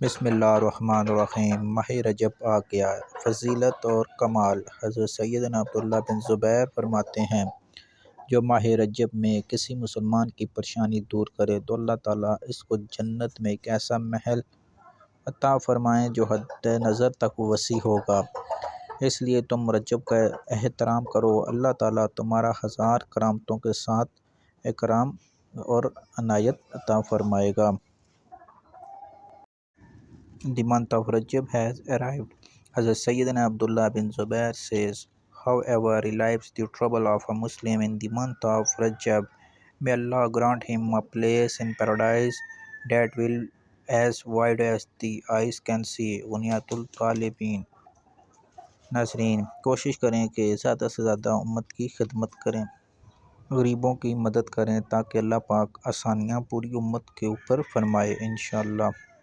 بسم اللہ الرحمن الرحیم۔ ماہ رجب آ گیا۔ فضیلت اور کمال۔ حضرت سیدنا عبداللہ بن زبیر فرماتے ہیں، جو ماہ رجب میں کسی مسلمان کی پریشانی دور کرے تو اللہ تعالیٰ اس کو جنت میں ایک ایسا محل عطا فرمائیں جو حد نظر تک وسیع ہوگا۔ اس لیے تم رجب کا احترام کرو، اللہ تعالیٰ تمہارا ہزار کرامتوں کے ساتھ اکرام اور عنایت عطا فرمائے گا۔ The month of Rajab has arrived. Hazrat Sayyidina Abdullah bin Zubair says, whoever relieves the trouble of a Muslim in the month of Rajab, may Allah grant him a place in paradise that will as wide as the eyes can see. Bunyatul Talibin. ناظرین، کوشش کریں کہ زیادہ سے زیادہ امت کی خدمت کریں، غریبوں کی مدد کریں تاکہ اللہ پاک آسانیاں پوری امت کے اوپر فرمائے انشاءاللہ۔